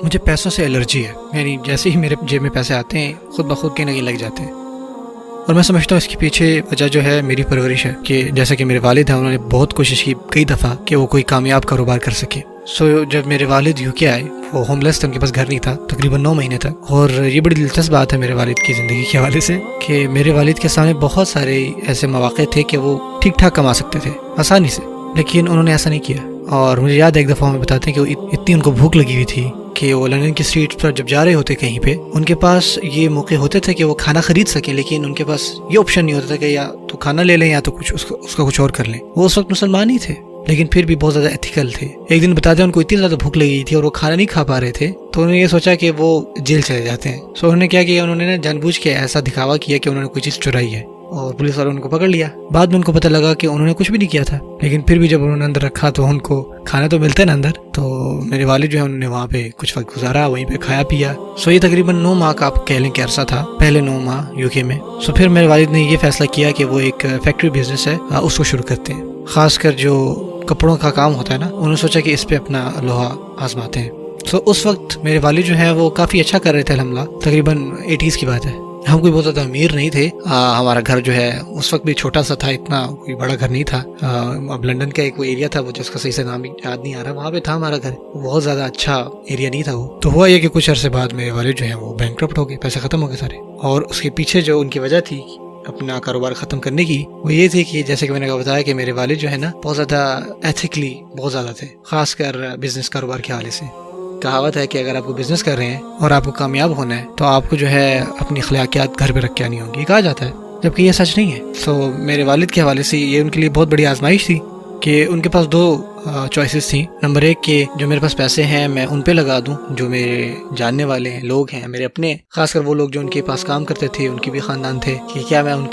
مجھے پیسوں سے الرجی ہے، یعنی جیسے ہی میرے جیب میں پیسے آتے ہیں خود بخود کہیں نہ کہیں لگ جاتے ہیں، اور میں سمجھتا ہوں اس کے پیچھے وجہ جو ہے میری پرورش ہے، کہ جیسا کہ میرے والد ہیں انہوں نے بہت کوشش کی کئی دفعہ کہ وہ کوئی کامیاب کاروبار کر سکے۔ جب میرے والد یو کے آئے، وہ ہوم لیس تھے، ان کے پاس گھر نہیں تھا تقریباً 9 مہینے تک، اور یہ بڑی دلچسپ بات ہے میرے والد کی زندگی کے حوالے سے کہ میرے والد کے سامنے بہت سارے ایسے مواقع تھے کہ وہ ٹھیک ٹھاک کما سکتے تھے آسانی سے، لیکن انہوں نے ایسا نہیں کیا۔ اور مجھے یاد ہے ایک دفعہ ہمیں بتاتے ہیں کہ وہ اتنی ان کو بھوک لگی ہوئی تھی کہ وہ لندن کی اسٹریٹ پر جب جا رہے ہوتے کہیں پہ، ان کے پاس یہ موقع ہوتے تھے کہ وہ کھانا خرید سکیں، لیکن ان کے پاس یہ آپشن نہیں ہوتا تھا کہ یا تو کھانا لے لیں یا تو کچھ اس کا کچھ اور کر لیں۔ وہ اس وقت مسلمان ہی تھے لیکن پھر بھی بہت زیادہ ایتھیکل تھے۔ ایک دن بتاتے ہیں ان کو اتنی زیادہ بھوک لگی تھی اور وہ کھانا نہیں کھا پا رہے تھے، تو انہوں نے یہ سوچا کہ وہ جیل چلے جاتے ہیں۔ انہوں نے کیا کیا، انہوں نے جان بوجھ کے ایسا دکھاوا کیا کہ انہوں نے کوئی چیز چرائی ہے، اور پولیس والوں نے ان کو پکڑ لیا۔ بعد میں ان کو پتہ لگا کہ انہوں نے کچھ بھی نہیں کیا تھا، لیکن پھر بھی جب انہوں نے اندر رکھا تو ان کو کھانا تو ملتا ہے نا اندر، تو میرے والد جو ہے انہوں نے وہاں پہ کچھ وقت گزارا، وہیں پہ کھایا پیا۔ یہ تقریباً 9 ماہ کا آپ کہہ لیں کہ عرصہ تھا، پہلے 9 ماہ یو کے میں۔ پھر میرے والد نے یہ فیصلہ کیا کہ وہ ایک فیکٹری بزنس ہے اس کو شروع کرتے ہیں، خاص کر جو کپڑوں کا کام ہوتا ہے نا، انہوں نے سوچا کہ اس پہ اپنا لوہا آزماتے ہیں۔ اس وقت میرے والد جو ہے وہ کافی اچھا کر رہے تھے الحمدللہ، تقریباً 80s کی بات ہے۔ ہم کوئی بہت زیادہ امیر نہیں تھے، ہمارا گھر جو ہے اس وقت بھی چھوٹا سا تھا، اتنا کوئی بڑا گھر نہیں تھا۔ اب لندن کا ایک ایریا تھا وہ جس کا صحیح سے نام یاد نہیں آ رہا، وہاں پہ تھا ہمارا گھر، بہت زیادہ اچھا ایریا نہیں تھا وہ۔ تو ہوا یہ کہ کچھ عرصے بعد میرے والد جو ہیں وہ بینکرپٹ ہو گئے، پیسے ختم ہو گئے سارے، اور اس کے پیچھے جو ان کی وجہ تھی اپنا کاروبار ختم کرنے کی، وہ یہ تھی کہ جیسے کہ میں نے بتایا کہ میرے والد جو ہے نا بہت زیادہ ایتھیکلی بہت زیادہ تھے، خاص کر بزنس کاروبار کے حوالے سے۔ کہاوت ہے کہ اگر آپ کو بزنس کر رہے ہیں اور آپ کو کامیاب ہونا ہے تو آپ کو جو ہے اپنی اخلاقیات گھر پہ رکھ کے آنی ہوں گی، یہ کہا جاتا ہے، جبکہ یہ سچ نہیں ہے۔ میرے والد کے حوالے سے یہ ان کے لیے بہت بڑی آزمائش تھی کہ ان کے پاس 2 چوائسیز تھیں۔ نمبر 1 کہ جو میرے پاس پیسے ہیں میں ان پہ لگا دوں، جو میرے جاننے والے ہیں، لوگ ہیں میرے اپنے، خاص کر وہ لوگ جو ان کے پاس کام کرتے تھے، ان کی بھی خاندان تھے، کہ کیا میں ان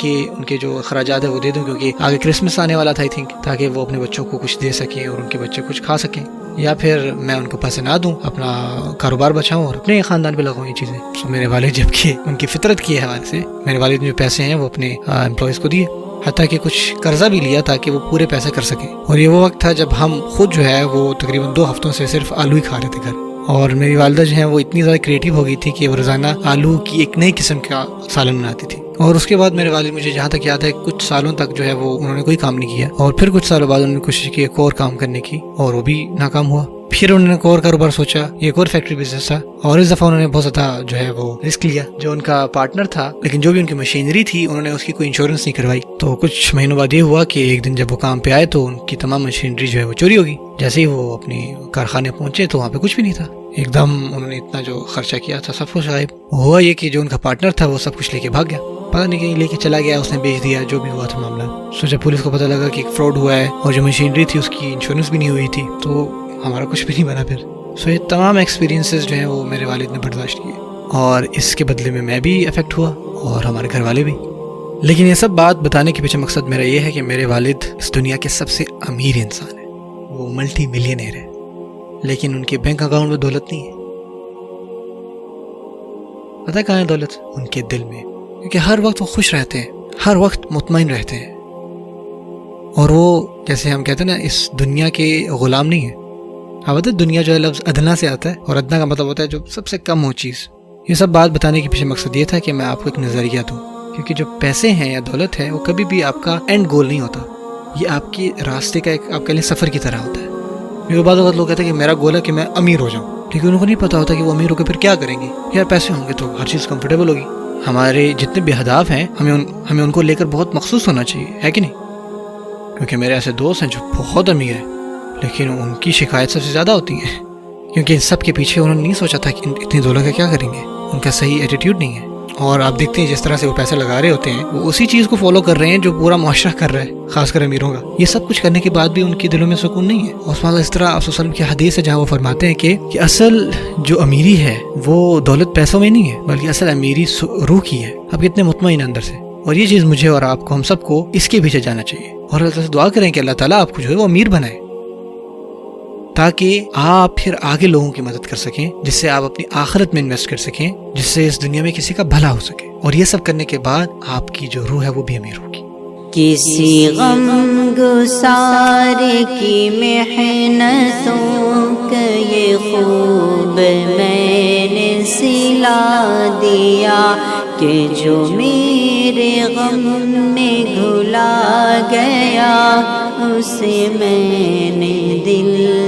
کے جو اخراجات ہیں وہ دے دوں، کیونکہ آگے کرسمس آنے والا تھا آئی تھنک، تاکہ وہ اپنے بچوں کو کچھ دے سکیں اور ان کے بچے کچھ کھا سکیں، یا پھر میں ان کو پیسے نہ دوں، اپنا کاروبار بچاؤں اور اپنے خاندان پہ لگاؤں یہ چیزیں۔ میرے والد جبکہ ان کی فطرت کے حوالے سے میرے والد نے جو پیسے ہیں وہ اپنے امپلائیز کو دیے، حتیٰ کہ کچھ قرضہ بھی لیا تاکہ وہ پورے پیسے کر سکیں۔ اور یہ وہ وقت تھا جب ہم خود جو ہے وہ تقریباً 2 ہفتوں سے صرف آلو ہی کھا رہے تھے گھر، اور میری والدہ جو ہیں وہ اتنی زیادہ کریٹیو ہو گئی تھی کہ وہ روزانہ آلو کی ایک نئی قسم کا سالن بناتی تھی۔ اور اس کے بعد میرے والد، مجھے جہاں تک یاد ہے، کچھ سالوں تک جو ہے وہ انہوں نے کوئی کام نہیں کیا، اور پھر کچھ سالوں بعد انہوں نے کوشش کی ایک اور کام کرنے کی، اور وہ بھی ناکام ہوا۔ پھر انہوں نے ایک اور کاروبار سوچا، ایک اور فیکٹری بزنس تھا، اور اس دفعہ انہوں نے بہت زیادہ جو ہے وہ رسک لیا۔ جو ان کا پارٹنر تھا، لیکن جو بھی ان کی مشینری تھی انہوں نے اس کی کوئی انشورنس نہیں کروائی، تو کچھ مہینوں بعد یہ ہوا کہ ایک دن جب وہ کام پہ آئے تو ان کی تمام مشینری جو ہے وہ چوری ہوگی۔ جیسے ہی وہ اپنی کارخانے پہنچے تو وہاں پہ کچھ بھی نہیں تھا، ایک دم انہوں نے اتنا جو خرچہ کیا تھا سب کچھ غائب۔ ہوا یہ کہ جو ان کا پارٹنر تھا وہ سب کچھ لے کے بھاگ گیا، پتہ نہیں کہیں لے کے چلا گیا، اس نے بیچ دیا، جو بھی ہوا تھا معاملہ۔ جب پولیس کو پتہ لگا کہ ایک فراڈ ہوا ہے اور جو مشینری تھی اس کی انشورنس بھی نہیں ہوئی تھی، تو ہمارا کچھ بھی نہیں بنا پھر۔ یہ تمام ایکسپیرینسز جو ہیں وہ میرے والد نے برداشت کیے، اور اس کے بدلے میں بھی افیکٹ ہوا اور ہمارے گھر والے بھی۔ لیکن یہ سب بات بتانے کے پیچھے مقصد میرا یہ ہے کہ میرے والد اس دنیا کے سب سے امیر انسان ہیں، وہ ملٹی ملینئر ہے، لیکن ان کے بینک اکاؤنٹ میں دولت نہیں ہے۔ پتہ کہاں ہے دولت؟ ان کے دل میں، کیونکہ ہر وقت وہ خوش رہتے ہیں، ہر وقت مطمئن رہتے ہیں، اور وہ جیسے ہم کہتے ہیں نا اس دنیا کے غلام نہیں ہیں۔ اب دنیا جو ہے لفظ ادنا سے آتا ہے، اور ادنا کا مطلب ہوتا ہے جو سب سے کم ہو چیز۔ یہ سب بات بتانے کے پیچھے مقصد یہ تھا کہ میں آپ کو ایک نظریہ دوں، کیونکہ جو پیسے ہیں یا دولت ہے وہ کبھی بھی آپ کا اینڈ گول نہیں ہوتا، یہ آپ کی راستے کا ایک آپ کے لیے سفر کی طرح ہوتا ہے۔ یہ بعض اوقات لوگ کہتے ہیں کہ میرا گول ہے کہ میں امیر ہو جاؤں، لیکن ان کو نہیں پتا ہوتا کہ وہ امیر ہو کے پھر کیا کریں گے۔ یار پیسے ہوں گے تو ہر چیز کمفرٹیبل ہوگی۔ ہمارے جتنے بھی اہداف ہیں ہمیں ان کو لے کر بہت مخصوص ہونا چاہیے، ہے کہ نہیں؟ کیونکہ میرے ایسے دوست ہیں جو بہت امیر ہیں، لیکن ان کی شکایت سب سے زیادہ ہوتی ہیں، کیونکہ ان سب کے پیچھے انہوں نے نہیں سوچا تھا کہ اتنی دولت کا کیا کریں گے، ان کا صحیح ایٹیٹیوڈ نہیں ہے۔ اور آپ دیکھتے ہیں جس طرح سے وہ پیسے لگا رہے ہوتے ہیں، وہ اسی چیز کو فالو کر رہے ہیں جو پورا معاشرہ کر رہا ہے، خاص کر امیروں کا۔ یہ سب کچھ کرنے کے بعد بھی ان کے دلوں میں سکون نہیں ہے۔ اور اس طرح آپ وسلم کی حدیث ہے جہاں وہ فرماتے ہیں کہ اصل جو امیری ہے وہ دولت پیسوں میں نہیں ہے، بلکہ اصل امیری روح کی ہے۔ آپ کتنے مطمئن اندر سے، اور یہ چیز مجھے اور آپ کو، ہم سب کو اس کے پیچھے جانا چاہیے، اور اللہ سے دعا کریں کہ اللہ تعالیٰ آپ کو جو ہے وہ امیر بنائے، تاکہ آپ پھر آگے لوگوں کی مدد کر سکیں، جس سے آپ اپنی آخرت میں انویسٹ کر سکیں، جس سے اس دنیا میں کسی کا بھلا ہو سکے، اور یہ سب کرنے کے بعد آپ کی جو روح ہے وہ بھی امیر ہوگی۔ کسی غم گسار کی محنتوں کا یہ خوب میں دیا کہ جو میرے غم میں گھلا گیا اسے میں نے دل